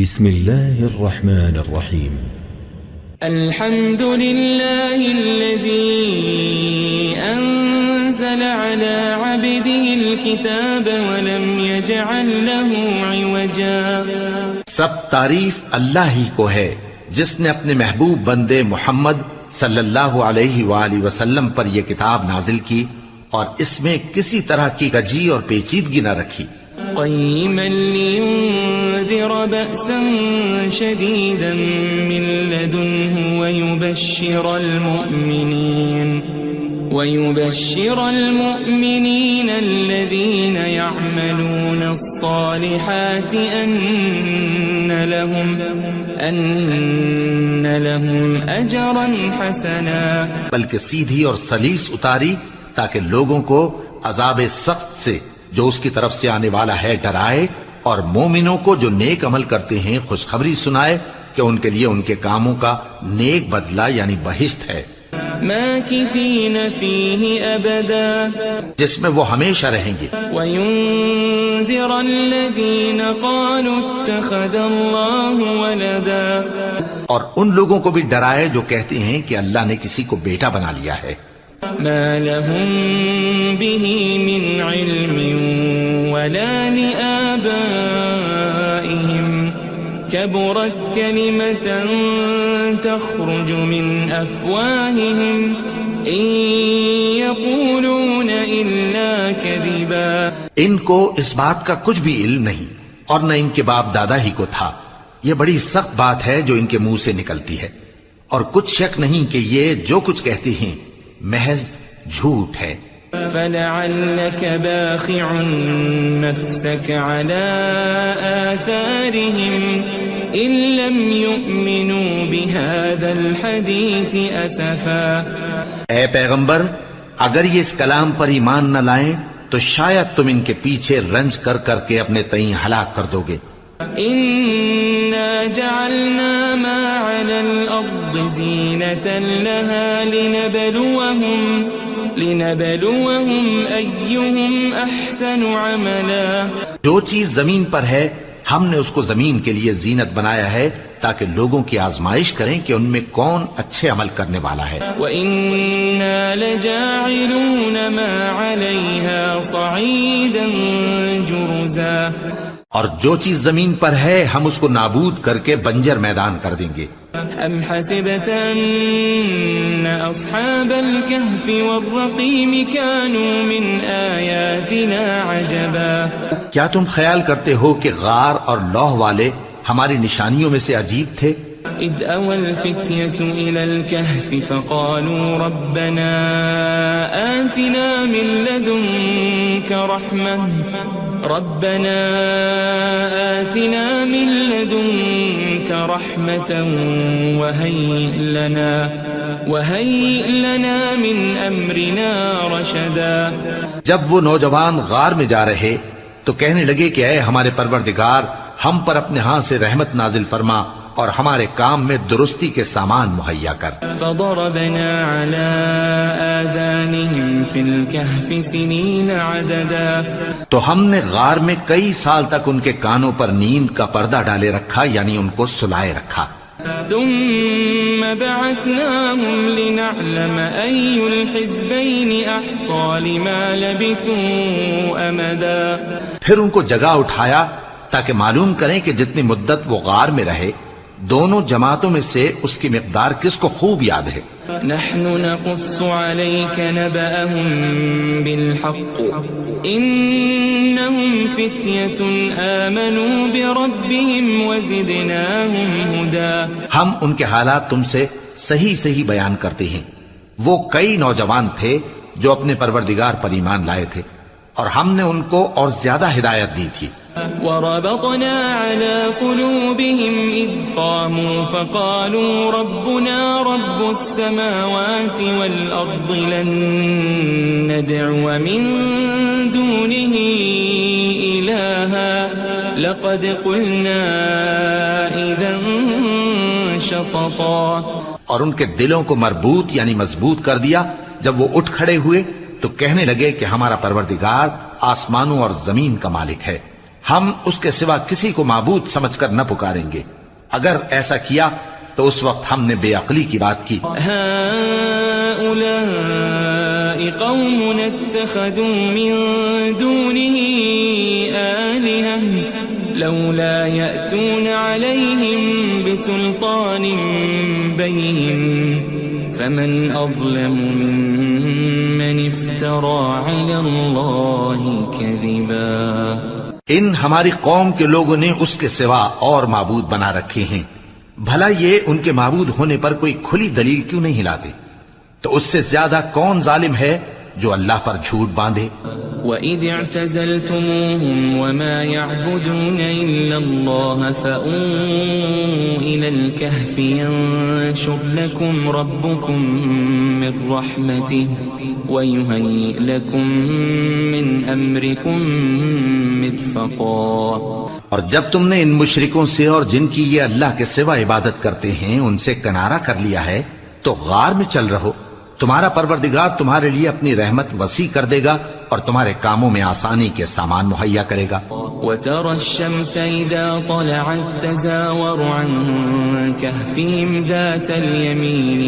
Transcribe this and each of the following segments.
بسم الله الرحمن الرحيم. الحمد لله الذي أنزل على عبده الكتاب ولم يجعل له عوجا. سب تعریف اللہ ہی کو ہے جس نے اپنے محبوب بندے محمد صلی اللہ علیہ وآلہ وسلم پر یہ کتاب نازل کی اور اس میں کسی طرح کی گجی اور پیچیدگی نہ رکھی. قيما لينذر بأسا شديدا من لدنه ويبشر المؤمنين الذين يعملون الصالحات أن لهم أجرا حسنا. بلکہ سیدھی اور سلیس اتاری تاکہ لوگوں کو عذاب سخت سے جو اس کی طرف سے آنے والا ہے ڈرائے، اور مومنوں کو جو نیک عمل کرتے ہیں خوشخبری سنائے کہ ان کے لیے ان کے کاموں کا نیک بدلہ یعنی بہشت ہے، ماکثین فیہ ابدا، جس میں وہ ہمیشہ رہیں گے. وینذر الذین قالوا اتخذ اللہ ولدا، اور ان لوگوں کو بھی ڈرائے جو کہتے ہیں کہ اللہ نے کسی کو بیٹا بنا لیا ہے. ما لهم به من علم ولا لآبائهم كبرت كلمة تخرج من أفواههم إن يقولون إلا كذبا. ان کو اس بات کا کچھ بھی علم نہیں اور نہ ان کے باپ دادا ہی کو تھا. یہ بڑی سخت بات ہے جو ان کے منہ سے نکلتی ہے، اور کچھ شک نہیں کہ یہ جو کچھ کہتے ہیں محض جھوٹ ہے. فلعلك باخع نفسك على آثارهم إن لم يؤمنوا بهذا الحديث أسفا. اے پیغمبر، اگر یہ اس کلام پر ایمان نہ لائیں تو شاید تم ان کے پیچھے رنج کر کر کے اپنے تئیں ہلاک کر دو گے. إنا جعلنا ما على الأرض زينة لها لنبلوهم أيهم أحسن عملا. جو چیز زمین پر ہے ہم نے اس کو زمین کے لیے زینت بنایا ہے تاکہ لوگوں کی آزمائش کریں کہ ان میں کون اچھے عمل کرنے والا ہے. وَإِنَّا لَجَاعِلُونَ مَا عَلَيْهَا صَعِيدًا جُرُزًا. اور جو چیز زمین پر ہے ہم اس کو نابود کر کے بنجر میدان کر دیں گے. ام حسبت ان اصحاب الكهف والرقيم كانوا من آیاتنا عجبا. کیا تم خیال کرتے ہو کہ غار اور لوح والے ہماری نشانیوں میں سے عجیب تھے؟ اذ اوى الفتية الى الكهف فقالوا ربنا آتنا من لدنك رحمة وهيئ لنا من أمرنا رشدا. جب وہ نوجوان غار میں جا رہے تو کہنے لگے کہ اے ہمارے پروردگار، ہم پر اپنے ہاں سے رحمت نازل فرما اور ہمارے کام میں درستی کے سامان مہیا کر. فضربنا على آذانهم في الكهف سنين عددا. تو ہم نے غار میں کئی سال تک ان کے کانوں پر نیند کا پردہ ڈالے رکھا، یعنی ان کو سلائے رکھا. ثم بعثناهم لنعلم أي الحزبين أحصى لما لبثوا أمدا. پھر ان کو جگہ اٹھایا تاکہ معلوم کریں کہ جتنی مدت وہ غار میں رہے دونوں جماعتوں میں سے اس کی مقدار کس کو خوب یاد ہے. نحن نقص عليك نبأهم بالحق إنهم فتية آمنوا بربهم وزدناهم هدى. ہم ان کے حالات تم سے صحیح صحیح بیان کرتے ہیں. وہ کئی نوجوان تھے جو اپنے پروردگار پر ایمان لائے تھے اور ہم نے ان کو اور زیادہ ہدایت دی تھی. وربطنا على قلوبهم إذ قاموا فقالوا ربنا رب السماوات والأرض لن ندعو من دونه إلها لقد قلنا إذا شططا. اور ان کے دلوں کو مربوط یعنی مضبوط کر دیا. جب وہ اٹھ کھڑے ہوئے تو کہنے لگے کہ ہمارا پروردگار آسمانوں اور زمین کا مالک ہے، ہم اس کے سوا کسی کو معبود سمجھ کر نہ پکاریں گے. اگر ایسا کیا تو اس وقت ہم نے بے عقلی کی بات کی. هؤلاء قوم اتخذوا من دونه آلهة لولا يأتون عليهم بسلطان بين فمن أظلم ممن افترى على الله كذبا. ان ہماری قوم کے لوگوں نے اس کے سوا اور معبود بنا رکھے ہیں. بھلا یہ ان کے معبود ہونے پر کوئی کھلی دلیل کیوں نہیں لاتے؟ تو اس سے زیادہ کون ظالم ہے جو اللہ پر جھوٹ باندھے؟ وَإِذِ اعْتَزَلْتُمُوهُمْ وَمَا يَعْبُدُونَ إِلَّا اللَّهَ فَأْوُوا إِلَى الْكَهْفِ يَنشُرْ لَكُمْ رَبُّكُمْ مِنْ رَحْمَتِهِ وَيُهَيِّئْ لَكُمْ مِنْ أَمْرِكُمْ مِرْفَقًا. اور جب تم نے ان مشرکوں سے اور جن کی یہ اللہ کے سوا عبادت کرتے ہیں ان سے کنارہ کر لیا ہے تو غار میں چل رہو. تمہارا پروردگار تمہارے لیے اپنی رحمت وسیع کر دے گا اور تمہارے کاموں میں آسانی کے سامان مہیا کرے گا. وَتَرَى الشَّمْسَ إِذَا طَلَعَتْ تَزَاوَرُ عَنْ كَهْفِهِمْ ذَاتَ الْيَمِينِ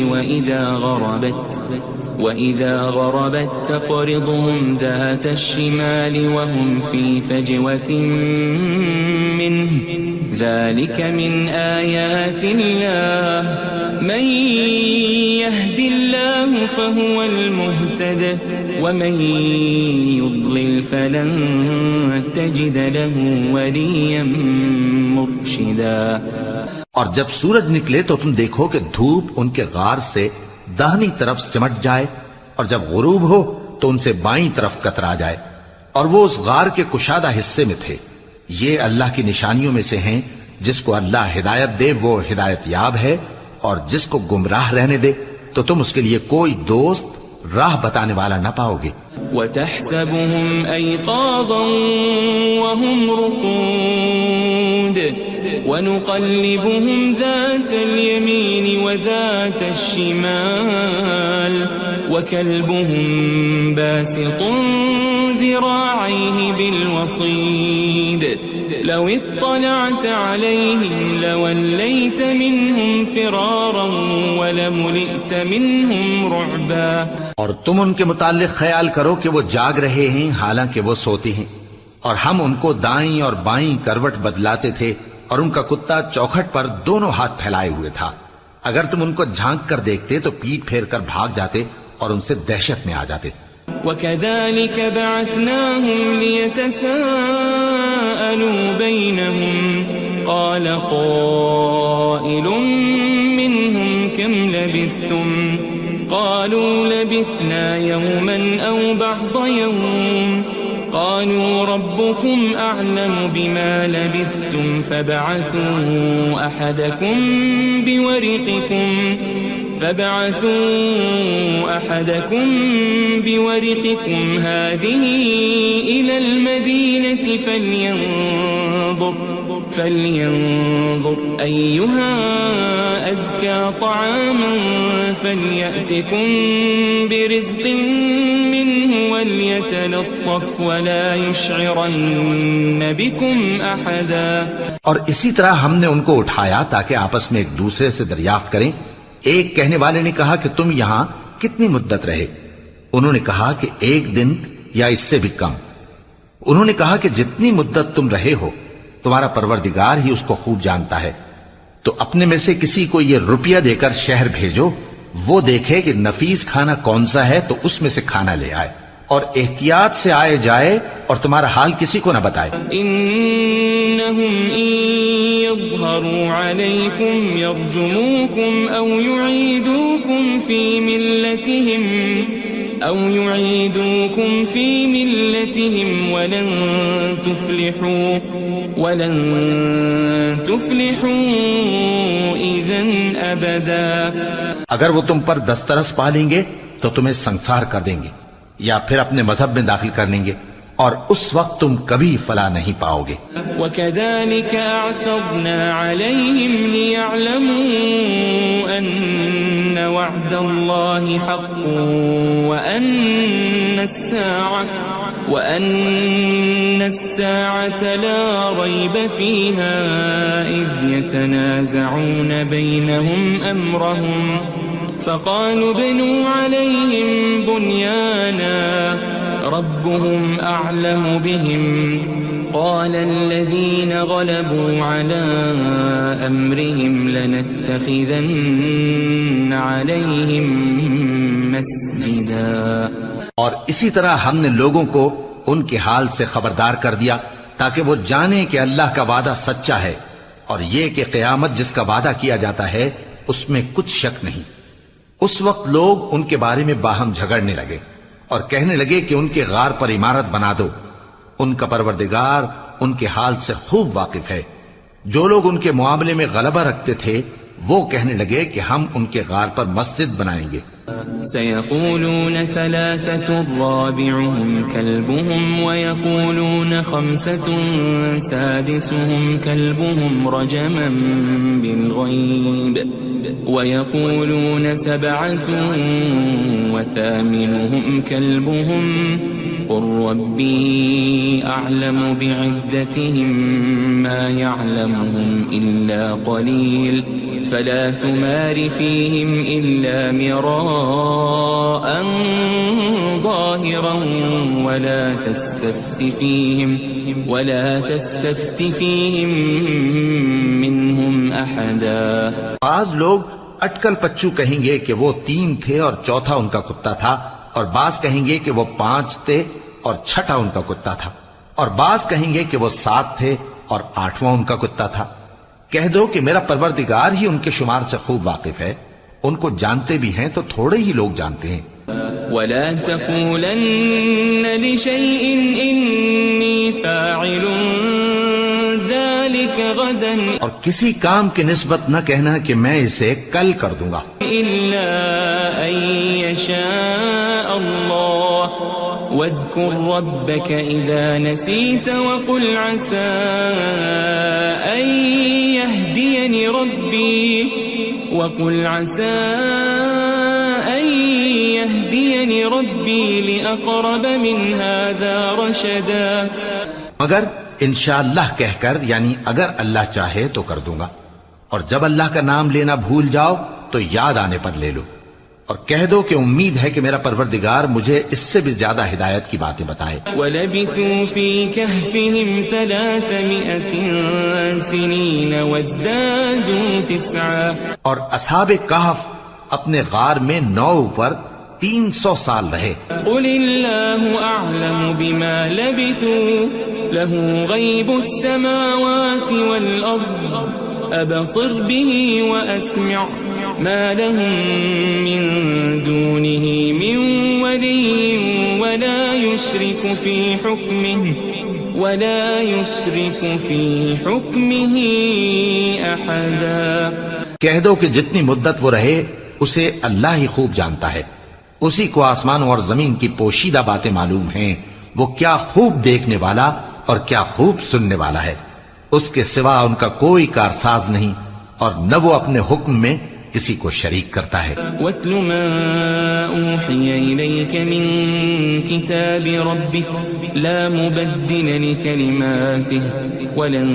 وَإِذَا غَرَبَتْ تَقْرِضُهُمْ ذَاتَ الشِّمَالِ وَهُمْ فِي فَجْوَةٍ مِّنْهُ ذَلِكَ مِنْ آيَاتِ اللَّهِ مَنْ يَهْدِ اللَّهُ فَهُوَ الْمُهْتَدِ وَمَنْ يُضْلِلْ فَلَنْ تَجِدَ لَهُ وَلِيًّا مُرْشِدًا. اور جب سورج نکلے تو تم دیکھو کہ دھوپ ان کے غار سے داہنی طرف سمٹ جائے اور جب غروب ہو تو ان سے بائیں طرف کترا جائے اور وہ اس غار کے کشادہ حصے میں تھے. یہ اللہ کی نشانیوں میں سے ہیں. جس کو اللہ ہدایت دے وہ ہدایت یاب ہے اور جس کو گمراہ رہنے دے تو تم اس کے لیے کوئی دوست راہ بتانے والا نہ پاؤ گے. وَتَحْسَبُهُمْ أَيْقَاظًا وَهُمْ رُقُودٌ وَنُقَلِّبُهُمْ ذَاتَ الْيَمِينِ وَذَاتَ الشِّمَالِ وَكَلْبُهُمْ بَاسِطٌ ذِرَاعَيْهِ بِالْوَصِيدِ لَوِ اطَّلَعْتَ عَلَيْهِمْ لَوَلَّيْتَ مِنْهُمْ فِرَارًا وَلَمُلِئْتَ مِنْهُمْ رُعْبًا. اور تم ان کے متعلق خیال کرو کہ وہ جاگ رہے ہیں حالانکہ وہ سوتے ہیں اور ہم ان کو دائیں اور بائیں کروٹ بدلاتے تھے اور ان کا کتا چوکھٹ پر دونوں ہاتھ پھیلائے ہوئے تھا. اگر تم ان کو جھانک کر دیکھتے تو پیٹ پھیر کر بھاگ جاتے اور ان سے دہشت میں آ جاتے. وَكَذَلِكَ بَعَثْنَاهُمْ لِيَتَسَاءَلُوا بَيْنَهُمْ قَالَ قَائِلٌ مِّنْهُمْ كَمْ لَبِثْتُمْ قَالُوا لَبِثْنَا يَوْمًا أَوْ بَعْضَ يَوْمٍ قَالُوا رَبُّكُمْ أَعْلَمُ بِمَا لَبِثْتُمْ فَابْعَثُوا أَحَدَكُمْ بِوَرِقِكُمْ هَذِهِ إِلَى الْمَدِينَةِ فَلْيَنظُرْ أَيُّهَا أَزْكَى طَعَامًا فَلْيَأْتِكُمْ بِرِزْقٍ مِّنْهُ وَلْيَتَلَطَّفْ وَلَا يُشْعِرَنَّ بِكُمْ أَحَدًا. اور اسی طرح ہم نے ان کو اٹھایا تاکہ آپس میں ایک دوسرے سے دریافت کریں. ایک کہنے والے نے کہا کہ تم یہاں کتنی مدت رہے؟ انہوں نے کہا کہ 1 دن یا اس سے بھی کم. انہوں نے کہا کہ جتنی مدت تم رہے ہو تمہارا پروردگار ہی اس کو خوب جانتا ہے. تو اپنے میں سے کسی کو یہ روپیہ دے کر شہر بھیجو، وہ دیکھے کہ نفیس کھانا کون سا ہے تو اس میں سے کھانا لے آئے اور احتیاط سے آئے جائے اور تمہارا حال کسی کو نہ بتائے. انہم ان یظہروا علیکم یرجموکم او یعیدوکم فی ملتہم ولن تفلحوا اذن ابدا. اگر وہ تم پر دسترس پا لیں گے تو تمہیں سنسار کر دیں گے یا پھر اپنے مذہب میں داخل کر لیں گے اور اس وقت تم کبھی فلاح نہیں پاؤ گے. وَكَذَلِكَ أَعْثَرْنَا عَلَيْهِمْ لِيَعْلَمُوا أَنَّ وَعْدَ اللَّهِ حَقٌّ وَأَنَّ وأن الساعة لا ريب فيها إذ يتنازعون بينهم أمرهم فقالوا ابنوا عليهم بنيانا ربهم أعلم بهم قال الذين غلبوا على أمرهم لنتخذن عليهم مسجدا. اور اسی طرح ہم نے لوگوں کو ان کے حال سے خبردار کر دیا تاکہ وہ جانیں کہ اللہ کا وعدہ سچا ہے اور یہ کہ قیامت جس کا وعدہ کیا جاتا ہے اس میں کچھ شک نہیں. اس وقت لوگ ان کے بارے میں باہم جھگڑنے لگے اور کہنے لگے کہ ان کے غار پر عمارت بنا دو. ان کا پروردگار ان کے حال سے خوب واقف ہے. جو لوگ ان کے معاملے میں غلبہ رکھتے تھے وہ کہنے لگے کہ ہم ان کے غار پر مسجد بنائیں گے. سيقولون ثلاثة رابعهم كلبهم ويقولون خمسة سادسهم كلبهم رجما بالغيب ويقولون سبعة وثامنهم كلبهم قل ربي أعلم بعدتهم ما يعلمهم إلا قليل فلا تمار فيهم إلا مراء ظاهرا ولا تستفت فيهم منهم أحدا. بعض لوگ اٹکل پچو کہیں گے کہ وہ 3 تھے اور چوتھا ان کا کتا تھا، اور بعض کہیں گے کہ وہ 5 تھے اور چھٹا ان کا کتا تھا، اور بعض کہیں گے کہ وہ 7 تھے اور 8واں ان کا کتا تھا. کہہ دو کہ میرا پروردگار ہی ان کے شمار سے خوب واقف ہے. ان کو جانتے بھی ہیں تو تھوڑے ہی لوگ جانتے ہیں. ولا تقولن لشيء إني فاعل ذلك غدا اور کسی کام کی نسبت نہ کہنا کہ میں اسے کل کر دوں گا إلا أن يشاء الله واذكر ربك إذا نسيت وقل عسى أن يهديني ربي لأقرب من هذا رشدا. مگر انشاءاللہ کہہ کر، یعنی اگر اللہ چاہے تو کر دوں گا، اور جب اللہ کا نام لینا بھول جاؤ تو یاد آنے پر لے لو، اور کہہ دو کہ امید ہے کہ میرا پروردگار مجھے اس سے بھی زیادہ ہدایت کی باتیں بتائے. وَلَبِثُوا فِي كَهْفِهِمْ 300 سِنِينَ وَازْدَادُوا 9. اور اصحاب کہف اپنے غار میں 9 پر 300 سال رہے. قُلِ اللَّهُ أَعْلَمُ بِمَا لَبِثُوا لَهُ غَيْبُ السَّمَاوَاتِ وَالْأَرْضِ أَبْصِرْ بِهِ وَأَسْمِعْ مَا لَهُم مِّن دُونِهِ مِن وَلِيٍّ وَلَا يُشْرِكُ فِي حُكْمِهِ أَحَدًا. کہہ دو کہ جتنی مدت وہ رہے اسے اللہ ہی خوب جانتا ہے. اسی کو آسمانوں اور زمین کی پوشیدہ باتیں معلوم ہیں. وہ کیا خوب دیکھنے والا اور کیا خوب سننے والا ہے. اس کے سوا ان کا کوئی کارساز نہیں، اور نہ وہ اپنے حکم میں کسی کو شریک کرتا ہے. وَاتْلُ مَا أُوحِيَ إِلَيْكَ مِن كِتَابِ رَبِّكَ لَا مُبَدِّلَ لِكَلِمَاتِهِ وَلَن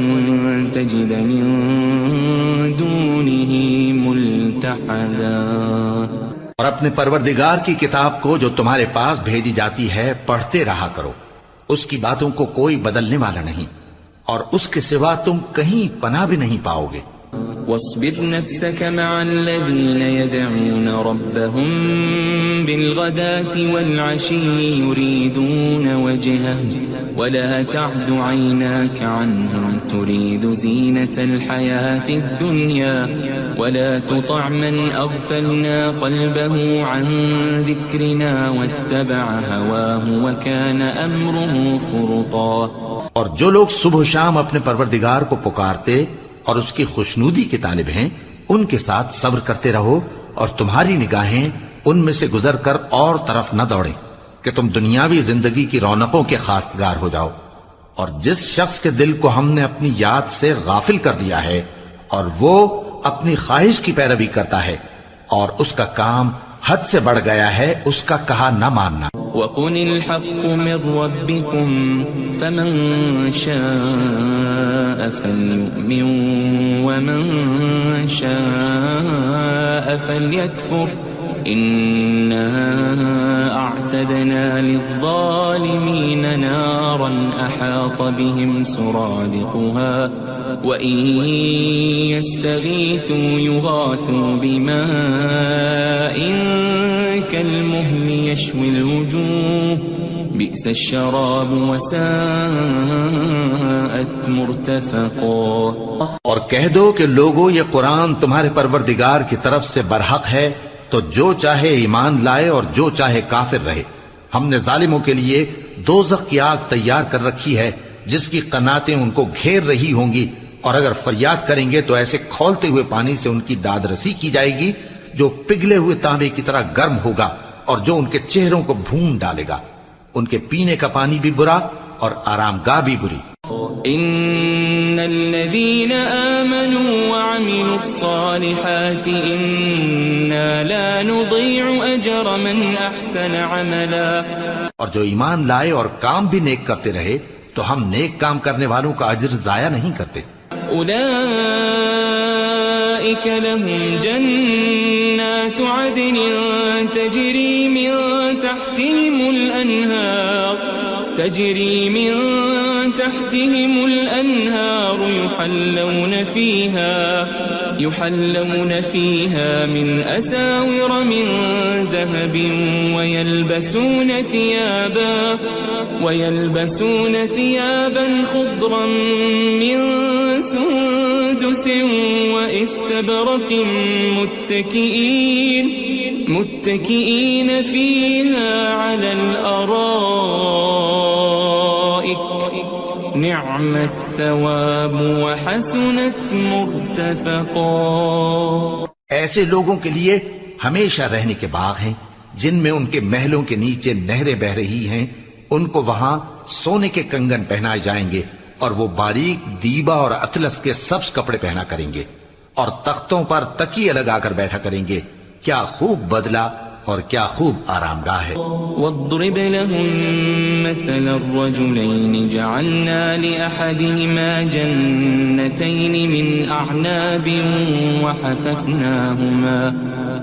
تَجِدَ مِن دُونِهِ مُلْتَحَدًا. اور اپنے پروردگار کی کتاب کو جو تمہارے پاس بھیجی جاتی ہے پڑھتے رہا کرو. اس کی باتوں کو کوئی بدلنے والا نہیں، اور اس کے سوا تم کہیں پناہ بھی نہیں پاؤ گے. واصبر نفسك مع الذين يدعون ربهم بالغداة والعشي يريدون وجهه ولا تعد عيناك عنهم تريد زينة الحياة الدنيا ولا تطع من أغفلنا قلبه عن ذكرنا واتبع هواه وكان أمره فرطا. اور جو لوگ صبح و شام اپنے پروردگار کو پکارتے اور اس کی خوشنودی کے طالب ہیں ان کے ساتھ صبر کرتے رہو، اور تمہاری نگاہیں ان میں سے گزر کر اور طرف نہ دوڑیں کہ تم دنیاوی زندگی کی رونقوں کے خواستگار ہو جاؤ. اور جس شخص کے دل کو ہم نے اپنی یاد سے غافل کر دیا ہے اور وہ اپنی خواہش کی پیروی کرتا ہے اور اس کا کام حد سے بڑھ گیا ہے، اس کا کہا نہ ماننا. وقل الحق من ربكم فمن شاء فليؤمن ومن شاء فليكفر إنا أعتدنا للظالمين نارا أحاط بهم سرادقها وإن يستغيثوا يغاثوا بماء كالمهل يشوي الوجوه بئس الشراب وساءت مرتفقا. اور کہہ دو کہ لوگو یہ قرآن تمہارے پروردگار کی طرف سے برحق ہے، تو جو چاہے ایمان لائے اور جو چاہے کافر رہے. ہم نے ظالموں کے لیے دوزخ کی آگ تیار کر رکھی ہے جس کی قناتیں ان کو گھیر رہی ہوں گی، اور اگر فریاد کریں گے تو ایسے کھولتے ہوئے پانی سے ان کی داد رسی کی جائے گی جو پگھلے ہوئے تانبے کی طرح گرم ہوگا اور جو ان کے چہروں کو بھون ڈالے گا. ان کے پینے کا پانی بھی برا اور آرام گاہ بھی بری. ان الذين آمنوا وعملوا الصالحات انا لا نضيع اجر من احسن عملا. اور جو ایمان لائے اور کام بھی نیک کرتے رہے تو ہم نیک کام کرنے والوں کا اجر ضائع نہیں کرتے. اولئك لهم جنات عدن تجري من تحتهم الأنهار يحلون فيها من أساور من ذهب ويلبسون ثيابا خضرا من سندس واستبرق متكئين فيها على الأرائك نعم الثواب وحسنت مرتفقا. ایسے لوگوں کے لیے ہمیشہ رہنے کے باغ ہیں جن میں ان کے محلوں کے نیچے نہریں بہ رہی ہیں. ان کو وہاں سونے کے کنگن پہنائے جائیں گے اور وہ باریک دیبا اور اطلس کے سبز کپڑے پہنا کریں گے اور تختوں پر تکیے لگا کر بیٹھا کریں گے. کیا خوب بدلہ اور کیا خوب آرام گاہ ہے. واضرب لهم مثل الرجلين جعلنا لأحدهما جنتين من أعناب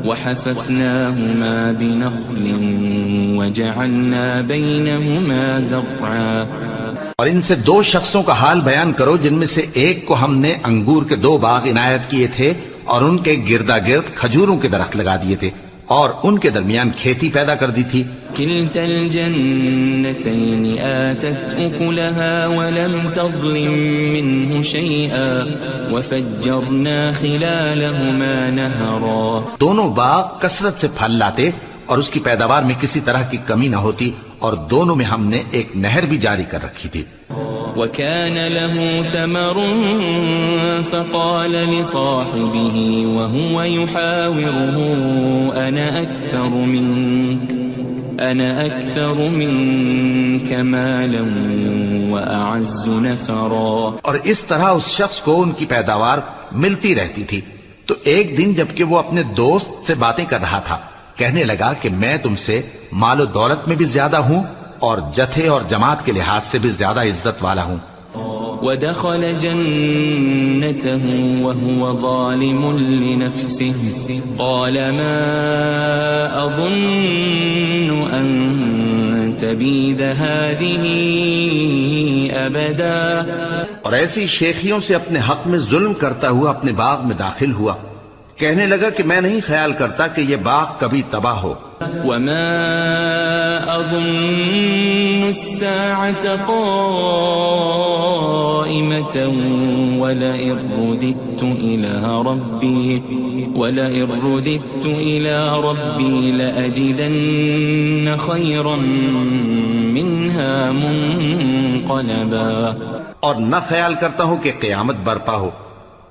وحففناهما بنخل وجعلنا بينهما زرعا. اور ان سے دو شخصوں کا حال بیان کرو جن میں سے ایک کو ہم نے انگور کے 2 باغ عنایت کیے تھے اور ان کے گردا گرد کھجوروں کے درخت لگا دیے تھے اور ان کے درمیان کھیتی پیدا کر دی تھی. كلتا الجنتين آتت أكلها ولم تظلم منه شيئا وفجرنا خلالهما نهرا. دونوں باغ کثرت سے پھل لاتے اور اس کی پیداوار میں کسی طرح کی کمی نہ ہوتی اور دونوں میں ہم نے ایک نہر بھی جاری کر رکھی تھی. وكان له ثمر فقال لصاحبه وهو يحاوره أنا أكثر منك مالا وأعز نفرا. اور اس طرح اس شخص کو ان کی پیداوار ملتی رہتی تھی. تو ایک دن جبکہ وہ اپنے دوست سے باتیں کر رہا تھا کہنے لگا کہ میں تم سے مال و دولت میں بھی زیادہ ہوں اور جتھے اور جماعت کے لحاظ سے بھی زیادہ عزت والا ہوں. ودخل جنته وهو ظالم لنفسه قال ما أظن أن تبيد هذه أبدا. اور ایسی شیخیوں سے اپنے حق میں ظلم کرتا ہوا اپنے باغ میں داخل ہوا. کہنے لگا کہ میں نہیں خیال کرتا کہ یہ باغ کبھی تباہ ہو. وما أظن الساعة قائمة ولئن رددت إلى ربي لأجدن خيرا منها منقلبا. اور نہ خیال کرتا ہوں کہ قیامت برپا ہو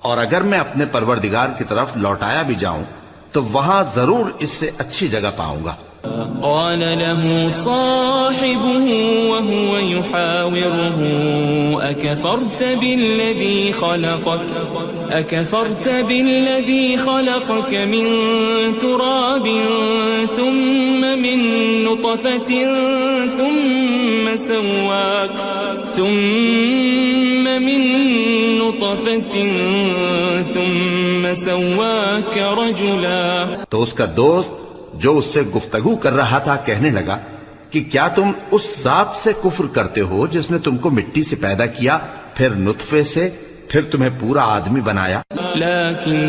اور اگر میں اپنے پروردگار کی طرف لوٹایا بھی جاؤں تو وہاں ضرور اس سے اچھی جگہ پاؤں گا. قال له صاحبه وهو يحاوره أكفرت بالذي خلقك من تراب ثم من نطفة ثم سواك رجلا. تو اس کا دوست جو اس سے گفتگو کر رہا تھا کہنے لگا کہ کیا تم اس ذات سے کفر کرتے ہو جس نے تم کو مٹی سے پیدا کیا، پھر نطفے سے، پھر تمہیں پورا آدمی بنایا. لیکن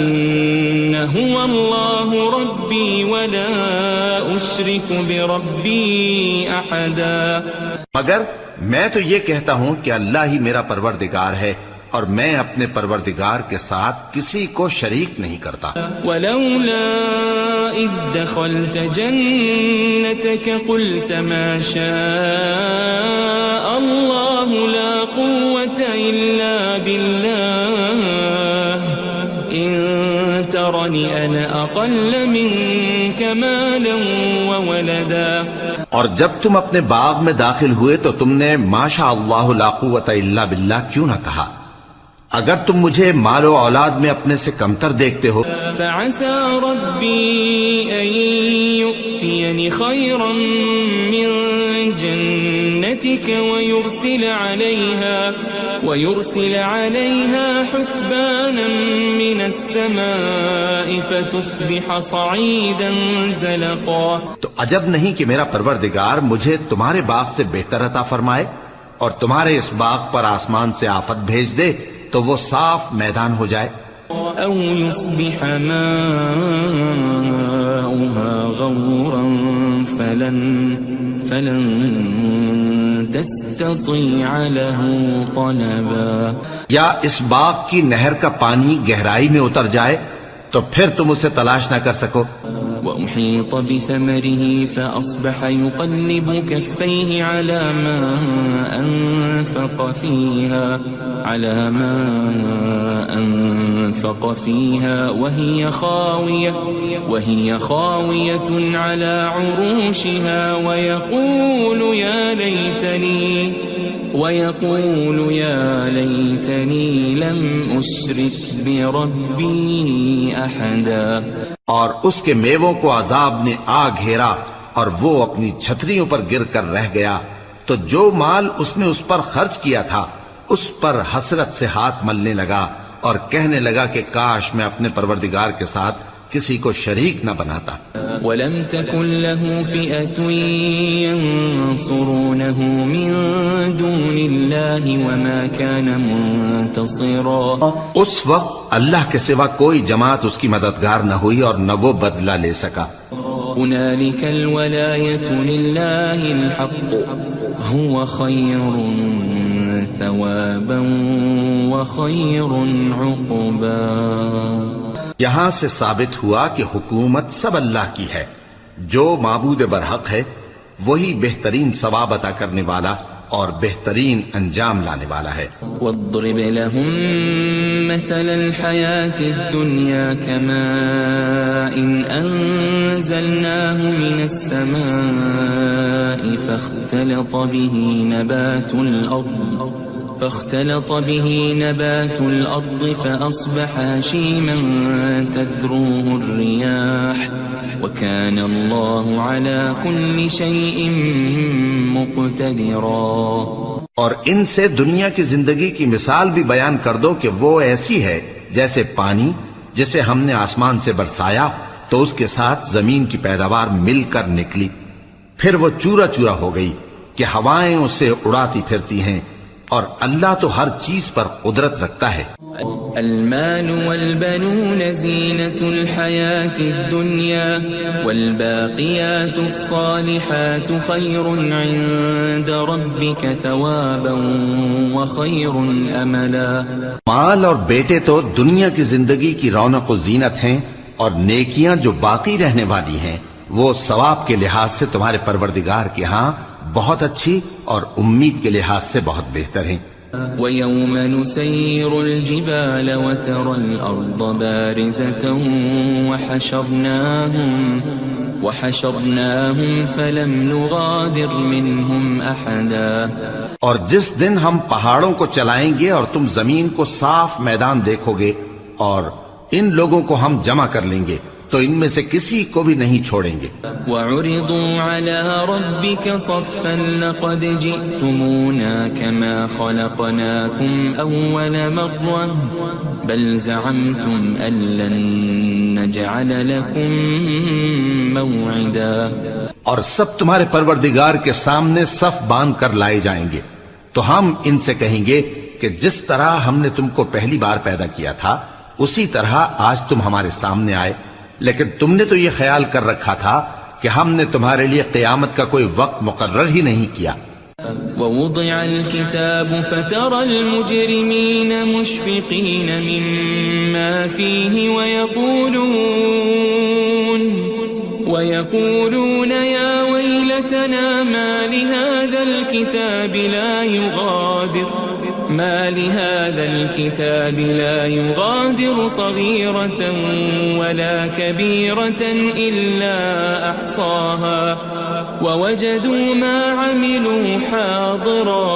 هو اللہ ربی ولا اشرک بربی احدا. مگر میں تو یہ کہتا ہوں کہ اللہ ہی میرا پروردگار ہے اور میں اپنے پروردگار کے ساتھ کسی کو شریک نہیں کرتا. ولولا اذ دخلت جنتك قلت ما شاء الله لا قوة الا بالله ان ترني انا اقل منك مالا وولدا. اور جب تم اپنے باغ میں داخل ہوئے تو تم نے ما شاء اللہ لا قوت الا باللہ کیوں نہ کہا؟ اگر تم مجھے مال و اولاد میں اپنے سے کمتر دیکھتے ہو. فعسى ربي أن يؤتيني خيرا من جنتك ويرسل عليها حسبانا من السماء فتصبح صعيدا زلقا. تو عجب نہیں کہ میرا پروردگار مجھے تمہارے باغ سے بہتر عطا فرمائے اور تمہارے اس باغ پر آسمان سے آفت بھیج دے تو وہ صاف میدان ہو جائے. او يصبح ماؤها غورا فلن تستطيع له طلبا. یا اس باغ کی نہر کا پانی گہرائی میں اتر جائے تو پھر تم اسے تلاش نہ کر سکو. وأحيط بثمره فأصبح يقلب كفيه على ما أنفق فيها وهي خاوية على عروشها ويقول يا ليتني لم أشرك بربي أحدا. اور اس کے میووں کو عذاب نے آ گھیرا اور وہ اپنی چھتریوں پر گر کر رہ گیا، تو جو مال اس نے اس پر خرچ کیا تھا اس پر حسرت سے ہاتھ ملنے لگا اور کہنے لگا کہ کاش میں اپنے پروردگار کے ساتھ کسی کو شریک نہ بناتا. وَلَمْ تَكُنْ لَهُ فِئَةٌ يَنصُرُونَهُ مِن دُونِ اللَّهِ وَمَا كَانَ مُنتَصِرًا. اس وقت اللہ کے سوا کوئی جماعت اس کی مددگار نہ ہوئی اور نہ وہ بدلہ لے سکا. هُنَالِكَ الْوَلَایَةُ لِلَّهِ الْحَقُّ هُوَ خَيْرٌ ثَوَابًا وَخَيْرٌ عُقْبًا. یہاں سے ثابت ہوا کہ حکومت سب اللہ کی ہے، جو معبود برحق ہے وہی بہترین ثواب عطا کرنے والا اور بہترین انجام لانے والا ہے. وَاضْرِبْ لَهُم مَّثَلَ الْحَيَاةِ الدُّنْيَا كَمَاءٍ أَنزَلْنَاهُ مِنَ السَّمَاءِ فاختلط به نبات الأرض فأصبح هشيما تذروه الرياح وكان الله على كل شيء مقتدرا. اور ان سے دنیا کی زندگی کی مثال بھی بیان کر دو کہ وہ ایسی ہے جیسے پانی جسے ہم نے آسمان سے برسایا تو اس کے ساتھ زمین کی پیداوار مل کر نکلی، پھر وہ چورا چورا ہو گئی کہ ہوائیں اسے اڑاتی پھرتی ہیں، اور اللہ تو ہر چیز پر قدرت رکھتا ہے. المال والبنون زینة الحیاة الدنیا والباقیات الصالحات خیر عند ربک ثوابا وخیر املا. مال اور بیٹے تو دنیا کی زندگی کی رونق و زینت ہیں، اور نیکیاں جو باقی رہنے والی ہیں وہ ثواب کے لحاظ سے تمہارے پروردگار کے ہاں بہت اچھی اور امید کے لحاظ سے بہت بہتر ہیں. ويوم نسير الجبال وترى الأرض بارزة وحشرناهم فلم نغادر منهم أحدا. اور جس دن ہم پہاڑوں کو چلائیں گے اور تم زمین کو صاف میدان دیکھو گے اور ان لوگوں کو ہم جمع کر لیں گے تو ان میں سے کسی کو بھی نہیں چھوڑیں گے. وَعُرِضُوا عَلَى رَبِّكَ صَفًّا لَقَدْ جِئْتُمُونَا كَمَا خَلَقْنَاكُمْ أَوَّلَ مَرَّةٍ بَلْ زَعَمْتُمْ أَن لَّن نَّجْعَلَ لَكُم مَّوْعِدًا. اور سب تمہارے پروردگار کے سامنے صف باندھ کر لائے جائیں گے تو ہم ان سے کہیں گے کہ جس طرح ہم نے تم کو پہلی بار پیدا کیا تھا اسی طرح آج تم ہمارے سامنے آئے، لیکن تم نے تو یہ خیال کر رکھا تھا کہ ہم نے تمہارے لیے قیامت کا کوئی وقت مقرر ہی نہیں کیا. ووضع الكتاب فترى المجرمين مشفقين مما فيه ويقولون يا ويلتنا ما لهذا الكتاب لا يغادر صغيرة ولا كبيرة إلا أحصاها ووجدوا ما عملوا حاضرا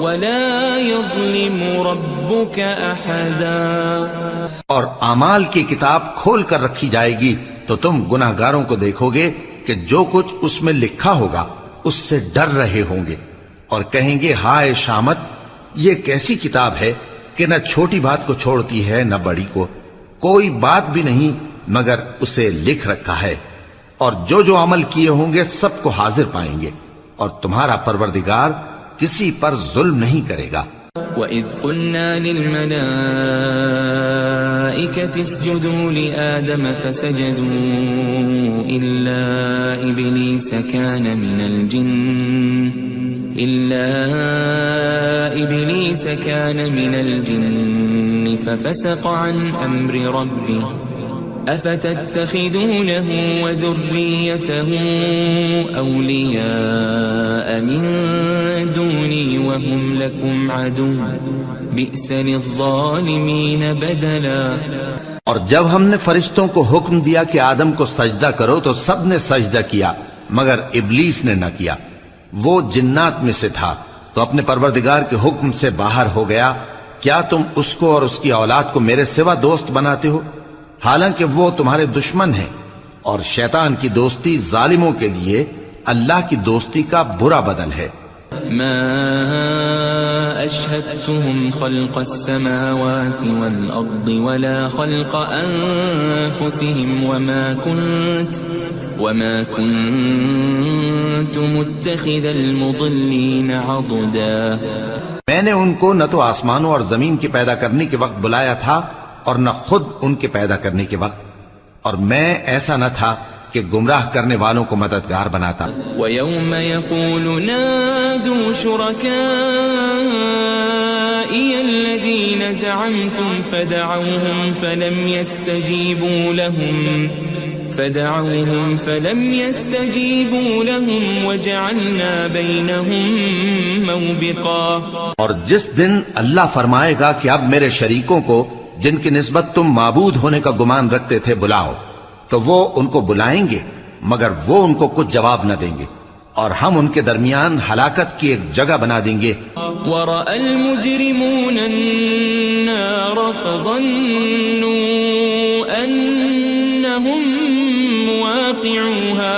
ولا يظلم ربك أحدا. اور اعمال کی کتاب کھول کر رکھی جائے گی تو تم گناہگاروں کو دیکھو گے کہ جو کچھ اس میں لکھا ہوگا اس سے ڈر رہے ہوں گے اور کہیں گے ہائے شامت، یہ کیسی کتاب ہے کہ نہ چھوٹی بات کو چھوڑتی ہے نہ بڑی کو، کوئی بات بھی نہیں مگر اسے لکھ رکھا ہے، اور جو جو عمل کیے ہوں گے سب کو حاضر پائیں گے، اور تمہارا پروردگار کسی پر ظلم نہیں کرے گا. وَإِذْ قُلْنَا لِلْمَلَائِكَةِ اسْجُدُوا لِآدَمَ فَسَجَدُوا إِلَّا إِبْلِيسَ كَانَ مِنَ الْجِنِّ فَفَسَقَ عَنْ أَمْرِ رَبِّهِ أَفَتَتَّخِذُونَهُ وَذُرِّيَّتَهُ أَوْلِيَاءَ مِن دُونِي وَهُمْ لَكُمْ عَدُوٌّ بِئْسَ لِلظَّالِمِينَ بَدَلًا. اور جب ہم نے فرشتوں کو حکم دیا کہ آدم کو سجدہ کرو تو سب نے سجدہ کیا مگر ابلیس نے نہ کیا، وہ جنات میں سے تھا تو اپنے پروردگار کے حکم سے باہر ہو گیا. کیا تم اس کو اور اس کی اولاد کو میرے سوا دوست بناتے ہو حالانکہ وہ تمہارے دشمن ہیں، اور شیطان کی دوستی ظالموں کے لیے اللہ کی دوستی کا برا بدل ہے. ما أشهدتهم خلق السماوات والأرض ولا خلق أنفسهم وما كنت متخذ المضلين عضدا. میں نے ان کو نہ تو آسمانوں اور زمین کے پیدا کرنے کے وقت بلایا تھا اور نہ خود ان کے پیدا کرنے کے وقت، اور میں ایسا نہ تھا کہ گمراہ کرنے والوں کو مددگار بناتا. وَيَوْمَ يَقُولُ نَادُوا شُرَكَائِيَ الَّذِينَ زَعَمْتُمْ فَدَعَوْهُمْ فَلَمْ يَسْتَجِيبُوا لَهُمْ وَجَعَلْنَا بَيْنَهُمْ مَوْبِقًا. اور جس دن اللہ فرمائے گا کہ اب میرے شریکوں کو جن کی نسبت تم معبود ہونے کا گمان رکھتے تھے بلاؤ، تو وہ ان کو بلائیں گے مگر وہ ان کو کچھ جواب نہ دیں گے، اور ہم ان کے درمیان ہلاکت کی ایک جگہ بنا دیں گے. وَرَأَى الْمُجْرِمُونَ النَّارَ فَظَنُّوا أَنَّهُمْ مُوَاقِعُوهَا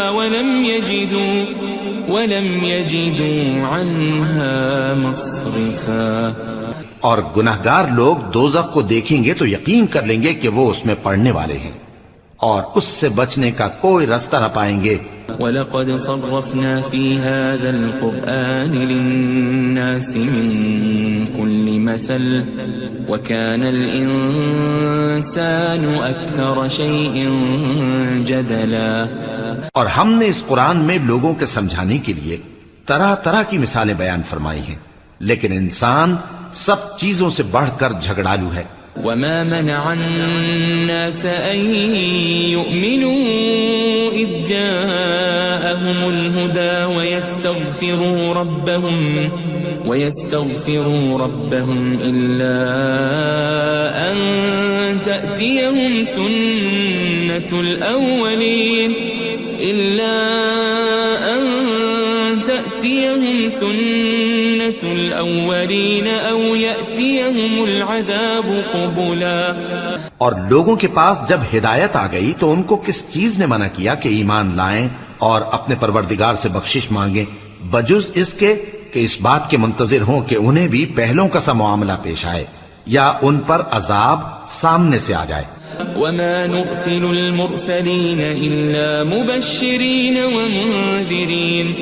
وَلَمْ يَجِدُوا عَنْهَا مَصْرِفًا. اور گناہگار لوگ دوزخ کو دیکھیں گے تو یقین کر لیں گے کہ وہ اس میں پڑنے والے ہیں اور اس سے بچنے کا کوئی راستہ نہ پائیں گے. وَلَقَدْ صَرَّفْنَا فِي هَذَا الْقُرْآنِ لِلنَّاسِ مِنْ كُلِّ مَثَلٍ وَكَانَ الْإِنسَانُ أَكْثَرَ شَيْءٍ جَدَلًا. اور ہم نے اس قرآن میں لوگوں کے سمجھانے کے لیے طرح طرح کی مثالیں بیان فرمائی ہیں، لیکن انسان سب چیزوں سے بڑھ کر جھگڑالو ہے. وَمَا مَنَعَ النَّاسَ أَن يُؤْمِنُوا إِذْ جَاءَهُمُ الْهُدَى ويستغفروا ربهم إلا أن تأتيهم سنة الأولين أو يأتيهم العذاب قبلا. اور لوگوں کے پاس جب ہدایت آ گئی تو ان کو کس چیز نے منع کیا کہ ایمان لائیں اور اپنے پروردگار سے بخشش مانگیں بجز اس کے کہ اس بات کے منتظر ہوں کہ انہیں بھی پہلوں کا سا معاملہ پیش آئے یا ان پر عذاب سامنے سے آ جائے. وما نرسل المرسلين إلا مبشرين ومنذرين